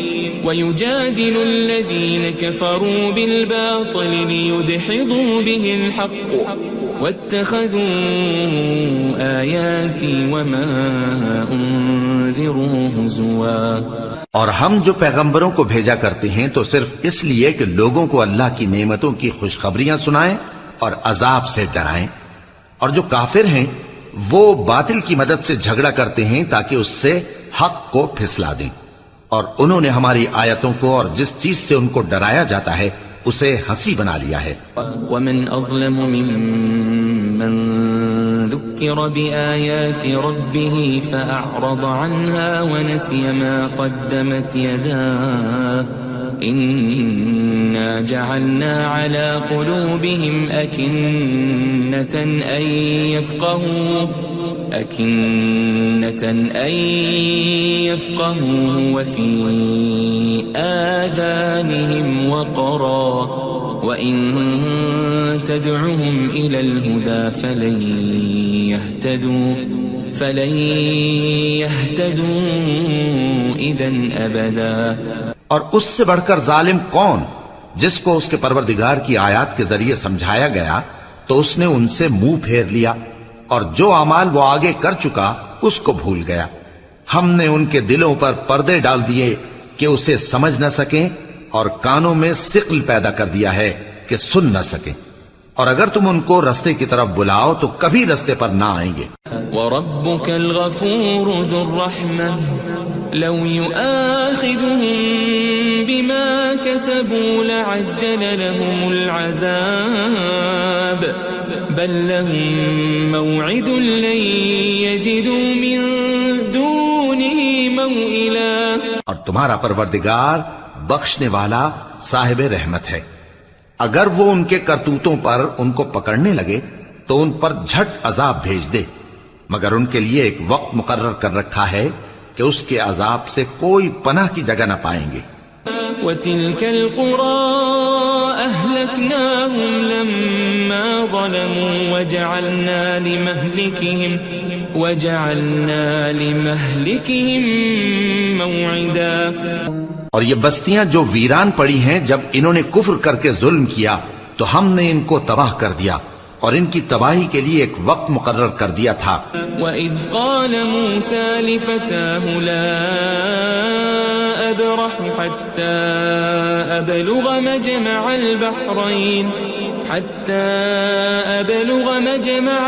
ويجادل الذين كفروا بالباطل ليدحضوا به الحق واتخذوا آياتي وما أنذروا هزوا. اور ہم جو پیغمبروں کو بھیجا کرتے ہیں تو صرف اس لیے کہ لوگوں کو اللہ کی نعمتوں کی خوشخبریاں سنائیں اور عذاب سے ڈرائیں. اور جو کافر ہیں وہ باطل کی مدد سے جھگڑا کرتے ہیں تاکہ اس سے حق کو پھسلا دیں. اور انہوں نے ہماری آیتوں کو اور جس چیز سے ان کو ڈرایا جاتا ہے اسے ہنسی بنا لیا ہے. ومن اظلم ممن ذكر بآيات ربه فأعرض عنها ونسي ما قدمت يداه إنا جعلنا على قلوبهم أكنة أن يفقهوا وفي آذانهم وقرا وإن تدعهم إلى الهدى فلن يهتدوا إذن أبدا. اور اس سے بڑھ کر ظالم کون جس کو اس کے پروردگار کی آیات کے ذریعے سمجھایا گیا تو اس نے ان سے منہ پھیر لیا اور جو اعمال وہ آگے کر چکا اس کو بھول گیا. ہم نے ان کے دلوں پر پردے ڈال دیے کہ اسے سمجھ نہ سکیں اور کانوں میں ثقل پیدا کر دیا ہے کہ سن نہ سکیں. اور اگر تم ان کو رستے کی طرف بلاؤ تو کبھی رستے پر نہ آئیں گے. وَرَبُّكَ الْغَفُورُ ذُو الرَّحْمَةِ لَوْ يُؤَاخِذُهُم بِمَا كَسَبُوا لَعَجَّلَ لَهُمُ الْعَذَابَ بَل لَّهُم مَّوْعِدٌ لَّن يَجِدُوا مِن دُونِهِ مَوْئِلًا. اور تمہارا پروردگار بخشنے والا صاحب رحمت ہے. اگر وہ ان کے کرتوتوں پر ان کو پکڑنے لگے تو ان پر جھٹ عذاب بھیج دے مگر ان کے لیے ایک وقت مقرر کر رکھا ہے کہ اس کے عذاب سے کوئی پناہ کی جگہ نہ پائیں گے. وَتِلْكَ الْقُرَىٰ أَهْلَكْنَاهُمْ لَمَّا ظَلَمُوا وَجَعَلْنَا لِمَهْلِكِهِمْ مَوْعِدًا. اور یہ بستیاں جو ویران پڑی ہیں جب انہوں نے کفر کر کے ظلم کیا تو ہم نے ان کو تباہ کر دیا اور ان کی تباہی کے لیے ایک وقت مقرر کر دیا تھا. وَإِذْ قَالَ مُوسَى لِفَتَاهُ لَا أَبْرَحُ حَتَّى أَبْلُغَ مَجْمَعَ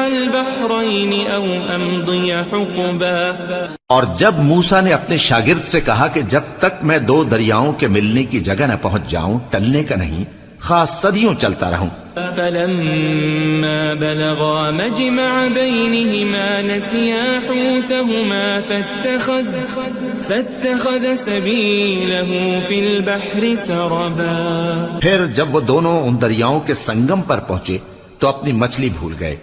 الْبَحْرَيْنِ أَوْ أَمْضِيَ حُقُبًا. اور جب موسیٰ نے اپنے شاگرد سے کہا کہ جب تک میں دو دریاؤں کے ملنے کی جگہ نہ پہنچ جاؤں ٹلنے کا نہیں خاص صدیوں چلتا رہوں. فَلَمَّا بَلَغَا مَجْمَعَ بَيْنِهِمَا نَسِيَا حُوتَهُمَا فَاتَّخَذَ سَبِيلَهُ فِي الْبَحْرِ سَرَبًا. پھر جب وہ دونوں ان دریاؤں کے سنگم پر پہنچے تو اپنی مچھلی بھول گئے.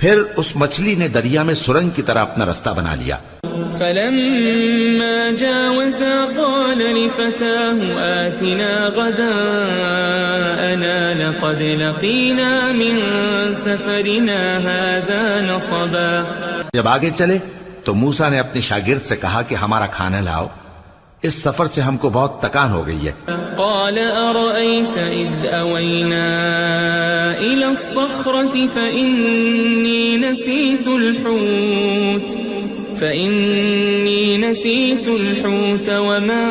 پھر اس مچھلی نے دریا میں سرنگ کی طرح اپنا رستہ بنا لیا. فَلَمَّا جَاوَزَا قَالَ لِفَتَاهُ آتِنَا غَدَاءَنَا لَقَدْ لَقِينَا مِن سَفَرِنَا هَذَا نَصَبًا. جب آگے چلے تو موسیٰ نے اپنے شاگرد سے کہا کہ ہمارا کھانا لاؤ اس سفر سے ہم کو بہت تکان ہو گئی ہے. قال أرأيت إذ أوينا إلى الصخرة فإني نسيت الحوت وما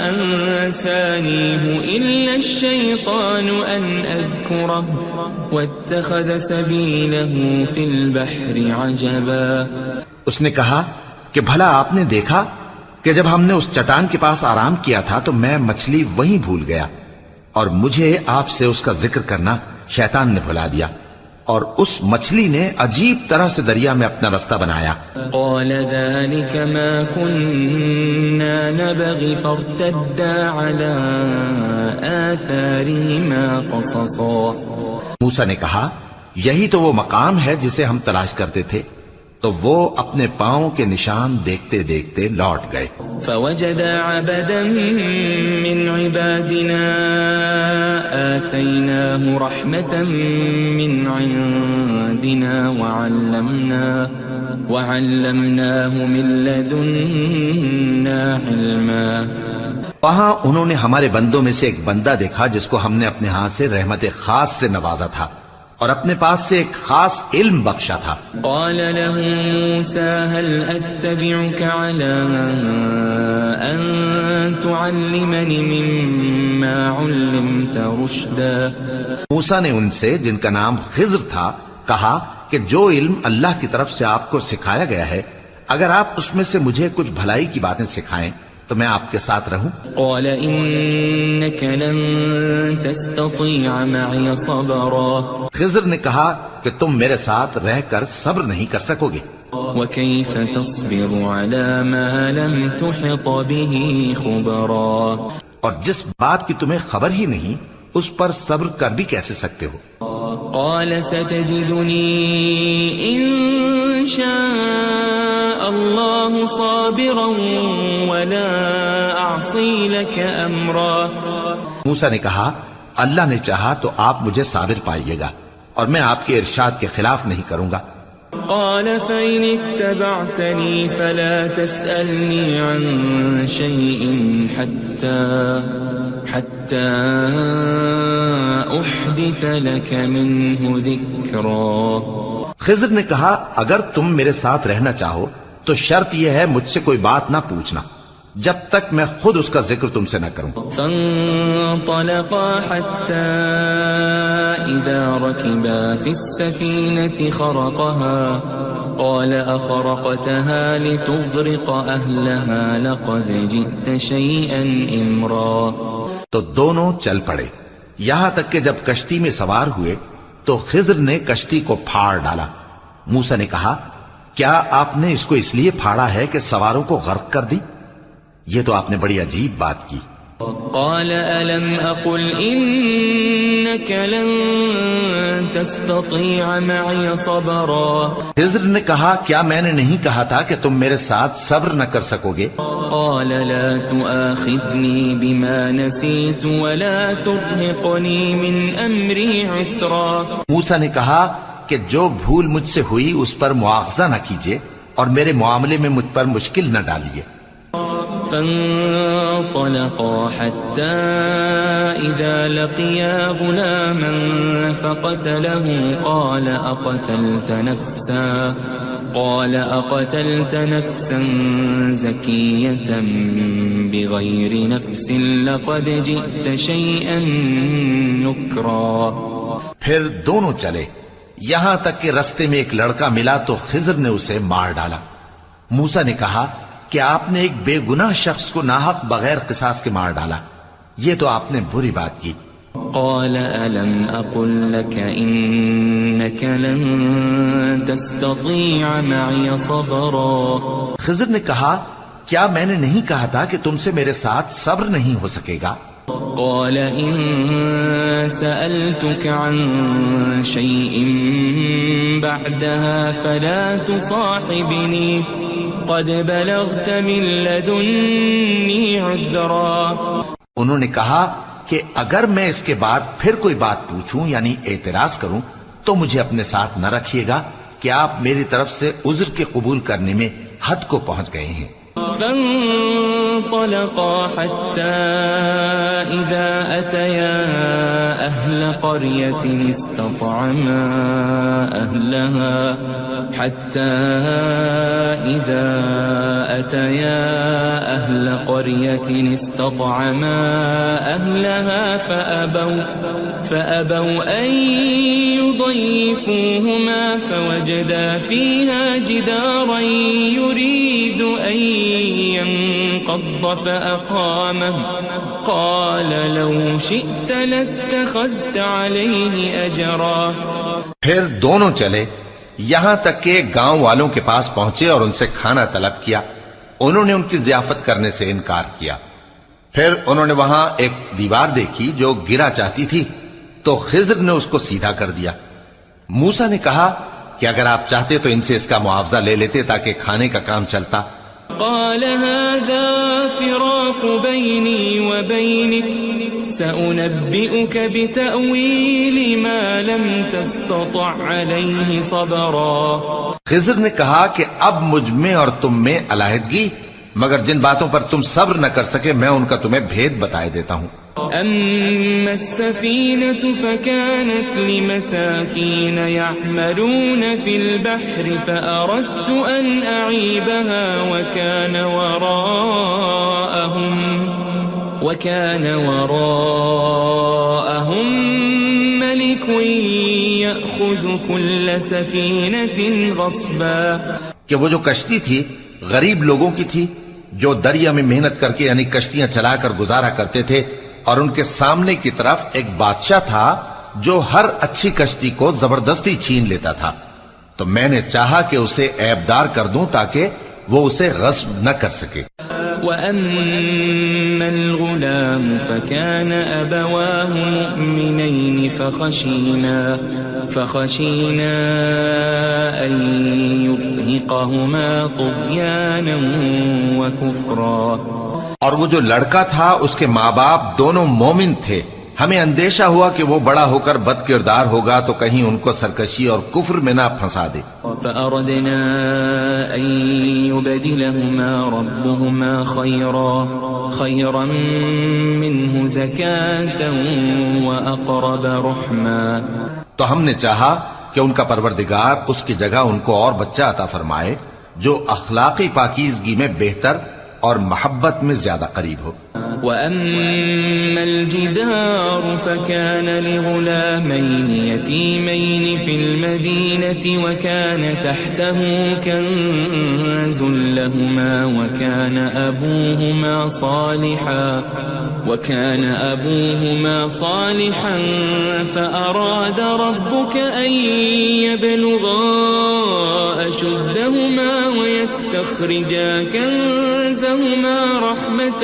أنسانيه إلا الشيطان أن أذكره واتخذ سبيله في البحر عجبا. اس نے کہا کہ بھلا آپ نے دیکھا کہ جب ہم نے اس چٹان کے پاس آرام کیا تھا تو میں مچھلی وہیں بھول گیا اور مجھے آپ سے اس کا ذکر کرنا شیطان نے بھلا دیا، اور اس مچھلی نے عجیب طرح سے دریا میں اپنا رستہ بنایا۔ قال ذلك ما كنا نبغي فارتدا على آثارهما قصصا۔ موسیٰ نے کہا یہی تو وہ مقام ہے جسے ہم تلاش کرتے تھے، تو وہ اپنے پاؤں کے نشان دیکھتے دیکھتے لوٹ گئے۔ فوجد عبدا من عبادنا آتيناه رحمة من عندنا وعلمناه من لدنا علما۔ وہاں انہوں نے ہمارے بندوں میں سے ایک بندہ دیکھا جس کو ہم نے اپنے ہاں سے رحمت خاص سے نوازا تھا اور اپنے پاس سے ایک خاص علم بخشا تھا۔ قال له موسى هل أتبعك على أن تعلمني مما علمت رشدا۔ موسیٰ نے ان سے جن کا نام خضر تھا کہا کہ جو علم اللہ کی طرف سے آپ کو سکھایا گیا ہے، اگر آپ اس میں سے مجھے کچھ بھلائی کی باتیں سکھائیں تو میں آپ کے ساتھ رہوں۔ قال إنك لن تستطيع معي صبرا۔ خضر نے کہا کہ تم میرے ساتھ رہ کر صبر نہیں کر سکو گے۔ وكيف تصبر على ما لم تحط به خبرا۔ اور جس بات کی تمہیں خبر ہی نہیں اس پر صبر کر بھی کیسے سکتے ہو؟ قال ستجدني إن شاء الله صابرا ولا أعصي لك أمرا۔ موسیٰ نے کہا اللہ نے چاہا تو آپ مجھے صابر پائیے گا اور میں آپ کے ارشاد کے خلاف نہیں کروں گا۔ قال فإن اتبعتني فلا تسألني عن شيء حتى أحدث لك منه ذكرا۔ خضر نے کہا اگر تم میرے ساتھ رہنا چاہو تو شرط یہ ہے مجھ سے کوئی بات نہ پوچھنا جب تک میں خود اس کا ذکر تم سے نہ کروں۔ فانطلقا حتى إذا ركبا في السفينة خرقها قال أخرقتها لتغرق أهلها لقد جئت شيئا إمرا۔ تو دونوں چل پڑے یہاں تک کہ جب کشتی میں سوار ہوئے تو خضر نے کشتی کو پھاڑ ڈالا۔ موسیٰ نے کہا کیا آپ نے اس کو اس لیے پھاڑا ہے کہ سواروں کو غرق کر دی؟ یہ تو آپ نے بڑی عجیب بات کی۔ قال ألم أقل إنك لن تستطيع معي صبرا۔ خضر نے کہا کیا میں نے نہیں کہا تھا کہ تم میرے ساتھ صبر نہ کر سکو گے؟ قال لا تؤاخذني بما نسيت ولا ترهقني من أمري عسرا۔ موسیٰ نے کہا کہ جو بھول مجھ سے ہوئی اس پر مواخذہ نہ کیجیے اور میرے معاملے میں مجھ پر مشکل نہ ڈالیے۔ فانطلقا حتى إذا لقيا غلاما فقتله قال أقتلت نفسا زكية بغير نفس لقد جئت شيئا نكرا۔ پھر دونوں چلے یہاں تک کہ رستے میں ایک لڑکا ملا تو خضر نے اسے مار ڈالا۔ موسیٰ نے کہا کہ آپ نے ایک بے گناہ شخص کو ناحق بغیر قصاص کے مار ڈالا، یہ تو آپ نے بری بات کی۔ قال ألم أقل لك إنك لن تستطيع معي صبرا۔ خضر نے کہا کیا میں نے نہیں کہا تھا کہ تم سے میرے ساتھ صبر نہیں ہو سکے گا؟ قال إن سألتك عن شيء بعدها فلا تصاحبني قد بلغت من لدني عذرا۔ انہوں نے کہا کہ اگر میں اس کے بعد پھر کوئی بات پوچھوں یعنی اعتراض کروں تو مجھے اپنے ساتھ نہ رکھیے گا کہ آپ میری طرف سے عذر کے قبول کرنے میں حد کو پہنچ گئے ہیں۔ فانطلقا حتى إذا أتيا أهل قرية استطعما أهلها فأبوا أن يضيفوهما فوجدا فيها جدارا يريد أن انقض فأقامه قال لو شئت لاتخذت عليه أجرا. پھر دونوں چلے یہاں تک کہ گاؤں والوں کے پاس پہنچے اور ان سے کھانا طلب کیا. انہوں نے ان کی ضیافت کرنے سے انکار کیا. پھر انہوں نے وہاں ایک دیوار دیکھی جو گرا چاہتی تھی تو خضر نے اس کو سیدھا کر دیا. موسیٰ نے کہا کہ اگر آپ چاہتے تو ان سے اس کا معاوضہ لے لیتے تاکہ کھانے کا کام چلتا. قال هذا فراق بيني وبينك سأنبئك بتأويل ما لم تستطع عليه صبرا. خضر نے کہا کہ اب مجھ میں اور تم میں علیحدگی، مگر جن باتوں پر تم صبر نہ کر سکے میں ان کا تمہیں بھید بتائے دیتا ہوں. أما السفينة فكانت لمساكين يعملون في البحر فأردت أن أعيبها وكان وراءهم ملك يأخذ كل سفينة غصبا. کہ وہ جو کشتی تھی غریب لوگوں کی تھی جو دریا میں محنت کر کے یعنی کشتیاں چلا کر گزارا کرتے تھے، اور ان کے سامنے کی طرف ایک بادشاہ تھا جو ہر اچھی کشتی کو زبردستی چھین لیتا تھا. تو میں نے چاہا کہ اسے عیبدار کر دوں تاکہ وہ اسے غصب نہ کر سکے. وَأَمَّا الْغُلَامُ فَكَانَ أَبَوَاهُ مُؤْمِنَيْنِ فَخَشِينَا أَن يُرْهِقَهُمَا طُغْيَانًا وَكُفْرًا. اور وہ جو لڑکا تھا اس کے ماں باپ دونوں مومن تھے. ہمیں اندیشہ ہوا کہ وہ بڑا ہو کر بد کردار ہوگا تو کہیں ان کو سرکشی اور کفر میں نہ پھنسا دے. فأردنا أن يبدلهما ربهما خيرا منه زكاة وأقرب رحما. تو ہم نے چاہا کہ ان کا پروردگار اس کی جگہ ان کو اور بچہ عطا فرمائے جو اخلاقی پاکیزگی میں بہتر اور محبت میں زیادہ قریب ہو. وَأَمَّا الْجِدَارُ فَكَانَ لِغُلَامَيْنِ يَتِيمَيْنِ فِي الْمَدِينَةِ وَكَانَ تَحْتَهُ كَنْزٌ لَهُمَا وَكَانَ أَبُوهُمَا صَالِحًا فَأَرَادَ رَبُّكَ أَن يَبْلُغَا أَشُدَّهُمَا وَيَسْتَخْرِجَا كَنزَهُمَا رَحْمَةً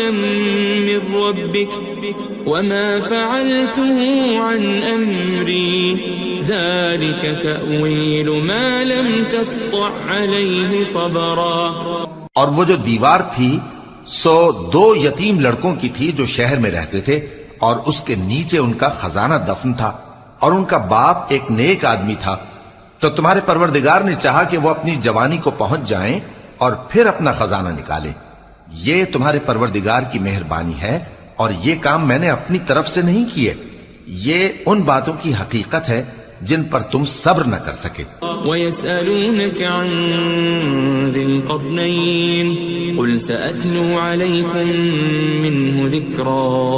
من ربك وما فعلته عن أمري ذلك تأويل ما لم تسطع عليه صبرا. اور وہ جو دیوار تھی سو دو یتیم لڑکوں کی تھی جو شہر میں رہتے تھے اور اس کے نیچے ان کا خزانہ دفن تھا اور ان کا باپ ایک نیک آدمی تھا. تو تمہارے پروردگار نے چاہا کہ وہ اپنی جوانی کو پہنچ جائیں اور پھر اپنا خزانہ نکالیں. یہ تمہارے پروردگار کی مہربانی ہے اور یہ کام میں نے اپنی طرف سے نہیں کیے. یہ ان باتوں کی حقیقت ہے جن پر تم صبر نہ کر سکے. وَيَسْأَلُونَكَ عَنْ ذِي الْقَرْنَيْنِ قُلْ سَأَتْلُو عَلَيْكُمْ مِنْهُ ذِكْرًا.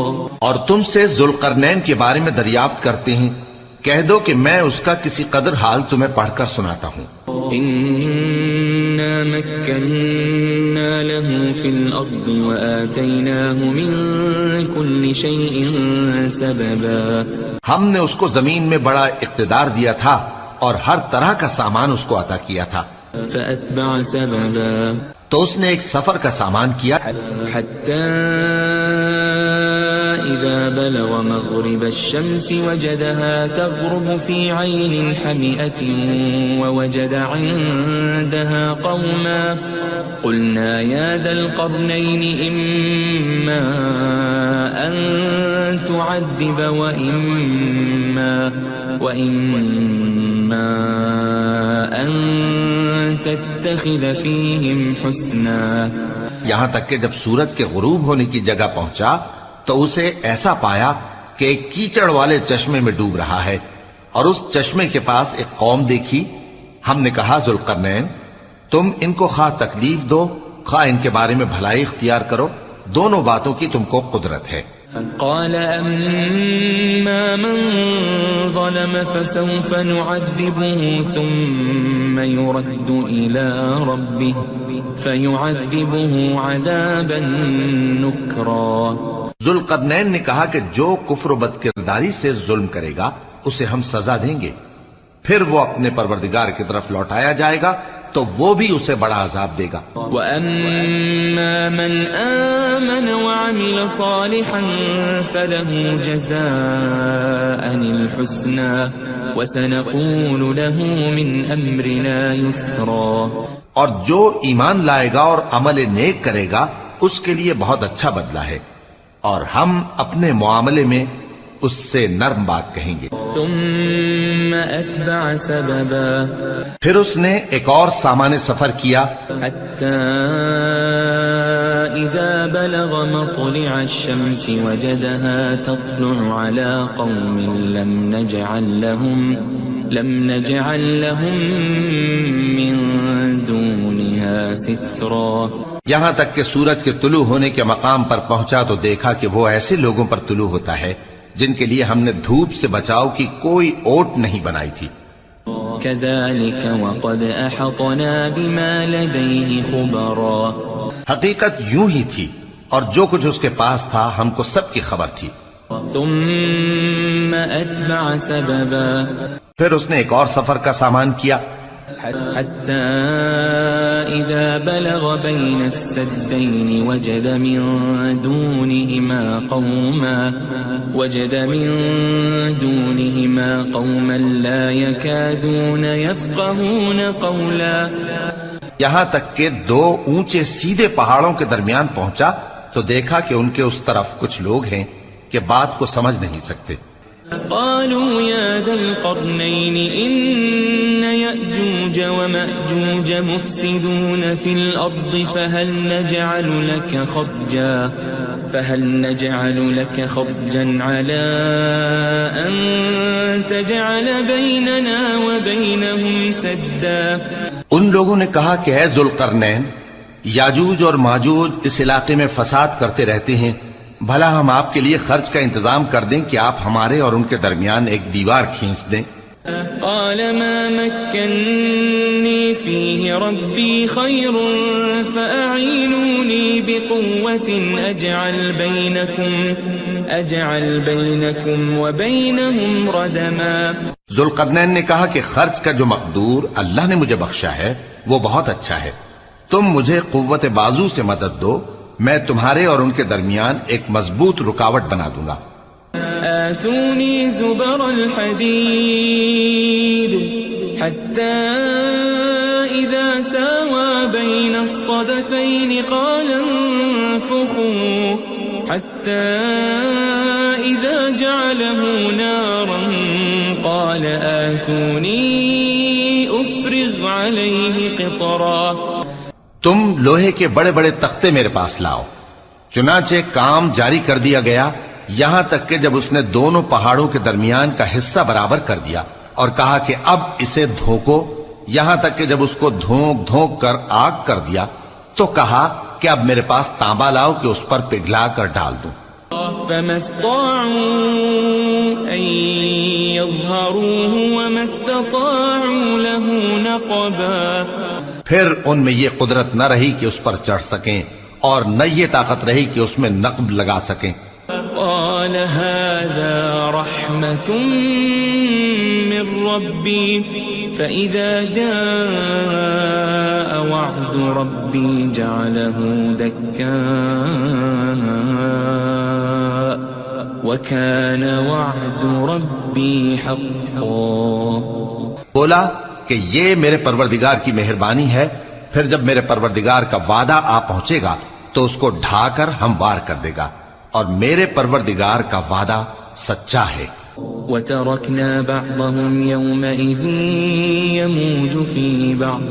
اور تم سے ذوالقرنین کے بارے میں دریافت کرتے ہیں، کہہ دو کہ میں اس کا کسی قدر حال تمہیں پڑھ کر سناتا ہوں. إِنَّا مَكَّنَّا لَهُ فِي الْأَرْضِ وَآتَيْنَاهُ مِنْ كُلِّ شَيْءٍ سَبَبًا. ہم نے اس کو زمین میں بڑا اقتدار دیا تھا اور ہر طرح کا سامان اس کو عطا کیا تھا. فَأَتْبَعَ سَبَبًا. تو اس نے ایک سفر کا سامان کیا حتى إذا بلغ مغرب الشمس وجدها تغرب في عين حمئة ووجد عندها قوما قلنا يا ذا القرنين إما أن تعذب وإما أن تتخذ فيهم حسنا. یہاں تک کہ جب سورج کے غروب ہونے کی جگہ پہنچا تو اسے ایسا پایا کہ ایک کیچڑ والے چشمے میں ڈوب رہا ہے اور اس چشمے کے پاس ایک قوم دیکھی. ہم نے کہا ذوالقرنین تم ان کو خواہ تکلیف دو خواہ ان کے بارے میں بھلائی اختیار کرو، دونوں باتوں کی تم کو قدرت ہے. قال أما من ظلم فسوف نعذبه ثم يرد إلى ربه فيعذبه عذابا نكرا. ذوالقرنین نے کہا کہ جو کفر و بد کرداری سے ظلم کرے گا اسے ہم سزا دیں گے، پھر وہ اپنے پروردگار کی طرف لوٹایا جائے گا تو وہ بھی اسے بڑا عذاب دے گا. وَأَمَّا مَنْ آمَنَ وَعَمِلَ صَالِحًا فَلَهُ جَزَاءً الْحُسْنَى وَسَنَقُولُ لَهُ مِنْ أَمْرِنَا يُسْرًا. اور جو ایمان لائے گا اور عمل نیک کرے گا اس کے لیے بہت اچھا بدلہ ہے، اور ہم اپنے معاملے میں اس سے نرم بات کہیں گے. ثم أتبع سببا. پھر اس نے ایک اور سامان سفر کیا حتى إذا بلغ مطلع الشمس وجدها تطلع على قوم لم نجعل لهم من دونها سترا. یہاں تک کہ سورج کے طلوع ہونے کے مقام پر پہنچا تو دیکھا کہ وہ ایسے لوگوں پر طلوع ہوتا ہے جن کے لیے ہم نے دھوپ سے بچاؤ کی کوئی اوٹ نہیں بنائی تھی. كذلك وقد أحطنا بما لديه خبرا. حقیقت یوں ہی تھی اور جو کچھ اس کے پاس تھا ہم کو سب کی خبر تھی. ثم أتبع سببا. پھر اس نے ایک اور سفر کا سامان کیا حتى إذا بلغ بين السدين وجد من دونهما قوما لا يكادون يفقهون قولا. یہاں تک کہ دو اونچے سیدھے پہاڑوں کے درمیان پہنچا تو دیکھا کہ ان کے اس طرف کچھ لوگ ہیں کہ بات کو سمجھ نہیں سکتے. قالوا يا ذا القرنين إن يأجوج ومأجوج مفسدون في الأرض فهل نجعل لك خرجا على أن تجعل بيننا وبينهم سدا. ان لوگوں نے کہا کہ اے ذوالقرنین، یاجوج اور ماجوج اس علاقے میں فساد کرتے رہتے ہیں، بھلا ہم آپ کے لیے خرچ کا انتظام کر دیں کہ آپ ہمارے اور ان کے درمیان ایک دیوار کھینچ دیں. قال ما مكنني فيه ربي خير فأعينوني بقوة أجعل بينكم وبينهم ردما. ذوالقرنین نے کہا کہ خرچ کا جو مقدور اللہ نے مجھے بخشا ہے وہ بہت اچھا ہے، تم مجھے قوت بازو سے مدد دو، میں تمہارے اور ان کے درمیان ایک مضبوط رکاوٹ بنا دوں گا. آتوني زبر الحديد حتى إذا ساوى بين الصدفين قال انفخوا حتى إذا جعله نارا قال آتوني أفرغ عليه قطرا. تم لوہے کے بڑے بڑے تختے میرے پاس لاؤ. چنانچہ کام جاری کر دیا گیا یہاں تک کہ جب اس نے دونوں پہاڑوں کے درمیان کا حصہ برابر کر دیا اور کہا کہ اب اسے دھوکو، یہاں تک کہ جب اس کو دھونک دھونک کر آگ کر دیا تو کہا کہ اب میرے پاس تانبا لاؤ کہ اس پر پگھلا کر ڈال دوں. فما استطاعوا أن يظهروه وما استطاعوا له نقبا. پھر ان میں یہ قدرت نہ رہی کہ اس پر چڑھ سکیں اور نہ یہ طاقت رہی کہ اس میں نقب لگا سکیں. قال هذا رحمة من ربي فإذا جاء وعد ربي جعله دكا وكان وعد ربي حقا. بولا کہ یہ میرے پروردگار کی مہربانی ہے، پھر جب میرے پروردگار کا وعدہ آ پہنچے گا تو اس کو ڈھا کر ہموار کر دے گا، اور میرے پروردگار کا وعدہ سچا ہے. وَتَرَكْنَا بَعْضَهُمْ يَوْمَئِذٍ يَمُوجُ فِي بَعْضٍ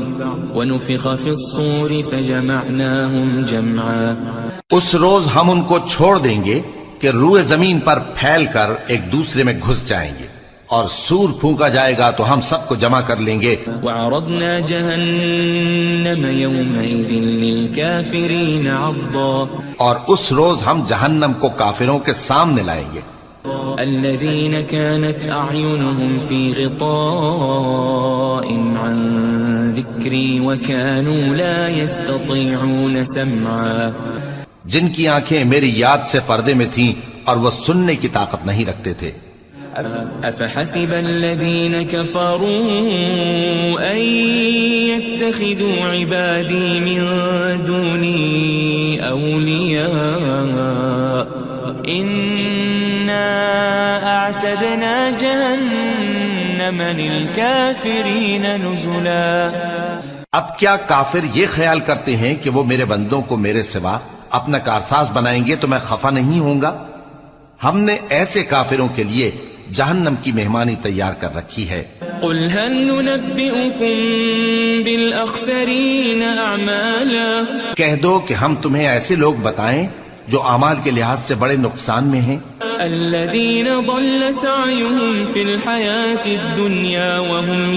وَنُفِخَ فِي الصُّورِ فَجَمَعْنَاهُمْ جَمْعًا. اس روز ہم ان کو چھوڑ دیں گے کہ روئے زمین پر پھیل کر ایک دوسرے میں گھس جائیں گے، اور سور پھونکا جائے گا تو ہم سب کو جمع کر لیں گے. وعرضنا جهنم يومئذ للكافرين عرضا اور اس روز ہم جہنم کو کافروں کے سامنے لائیں گے. الذين كانت أعينهم في غطاء عن ذكري وكانوا لا يستطيعون سمعا جن کی آنکھیں میری یاد سے پردے میں تھیں اور وہ سننے کی طاقت نہیں رکھتے تھے. أفحسب الذين كفروا أن يتخذوا عبادي من دوني أولياء إنا أعتدنا جهنم للكافرين نزلا. اب کیا کافر یہ خیال کرتے ہیں کہ وہ میرے بندوں کو میرے سوا اپنا کارساز بنائیں گے تو میں خفا نہیں ہوں گا؟ ہم نے ایسے کافروں کے لیے جہنم کی مہمانی تیار کر رکھی ہے. قل هل ننبئكم بالأخسرين أعمالا کہہ دو کہ ہم تمہیں ایسے لوگ بتائیں جو اعمال کے لحاظ سے بڑے نقصان میں ہیں. الذين ضل سعيهم في الحياة الدنيا وهم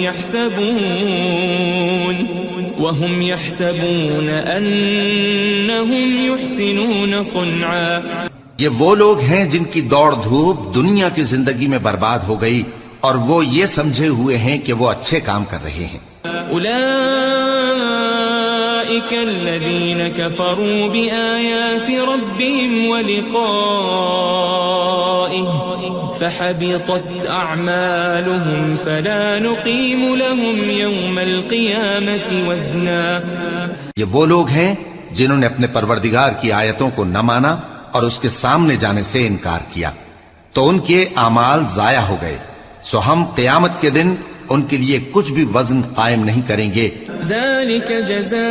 يحسبون أنهم يحسنون صنعا. یہ وہ لوگ ہیں جن کی دوڑ دھوپ دنیا کی زندگی میں برباد ہو گئی اور وہ یہ سمجھے ہوئے ہیں کہ وہ اچھے کام کر رہے ہیں. أولئك الذين كفروا بآيات ربهم ولقائه فحبطت أعمالهم فلا نقيم لهم يوم القيامة وزنا. یہ وہ لوگ ہیں جنہوں نے اپنے پروردگار کی آیتوں کو نہ مانا اور اس کے سامنے جانے سے انکار کیا تو ان کے اعمال ضائع ہو گئے، سو ہم قیامت کے دن ان کے لیے کچھ بھی وزن قائم نہیں کریں گے. ذلك جزاؤهم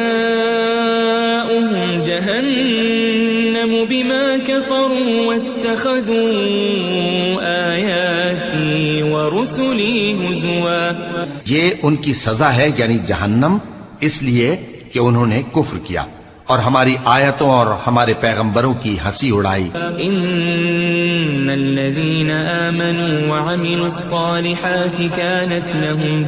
جهنم بما كفروا واتخذوا آياتي ورسلي هزوا. یہ ان کی سزا ہے یعنی جہنم، اس لیے کہ انہوں نے کفر کیا اور ہماری آیتوں اور ہمارے پیغمبروں کی ہنسی اڑائی. ان الذين آمنوا وعملوا الصالحات كانت لهم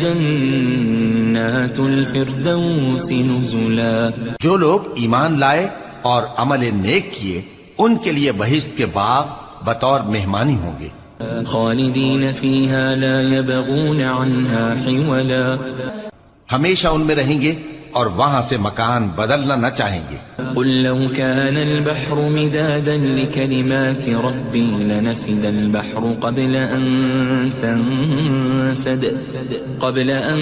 جنات الفردوس نزلا. جو لوگ ایمان لائے اور عمل نیک کیے ان کے لیے بہشت کے باغ بطور مہمانی ہوں گے. خالدین فیہا لا یبغون عنہا حولا. ہمیشہ ان میں رہیں گے اور وہاں سے مکان بدلنا نہ چاہیں گے. قل لو كان البحر مدادا لكلمات ربي لنفد البحر قبل أن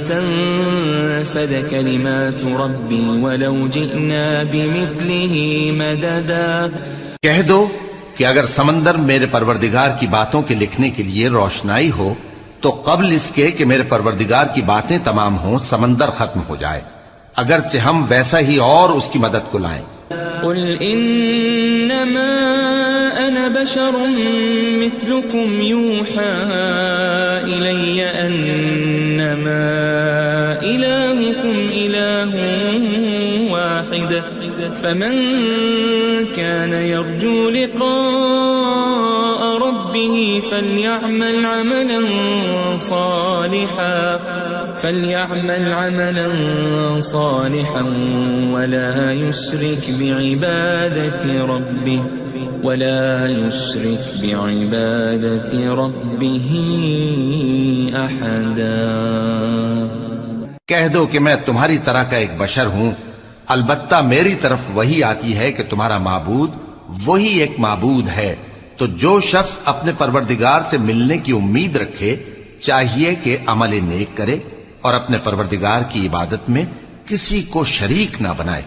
تنفد كلمات ربي ولو جئنا بمثله مددا. کہہ دو کہ اگر سمندر میرے پروردگار کی باتوں کے لکھنے کے لیے روشنائی ہو تو قبل اس کے کہ میرے پروردگار کی باتیں تمام ہوں سمندر ختم ہو جائے، اگرچہ ہم ویسا ہی اور اس کی مدد کو لائیں. قل انما انا بشر مثلكم يوحى الي انما الهكم اله واحد فمن كان يرجو لقاء ربه فليعمل عملا صالحا ولا يشرك بعبادة ربه أحدا. کہہ دو کہ میں تمہاری طرح کا ایک بشر ہوں، البتہ میری طرف وہی آتی ہے کہ تمہارا معبود وہی ایک معبود ہے. تو جو شخص اپنے پروردگار سے ملنے کی امید رکھے چاہیے کہ عمل نیک کرے اور اپنے پروردگار کی عبادت میں کسی کو شریک نہ بنائے.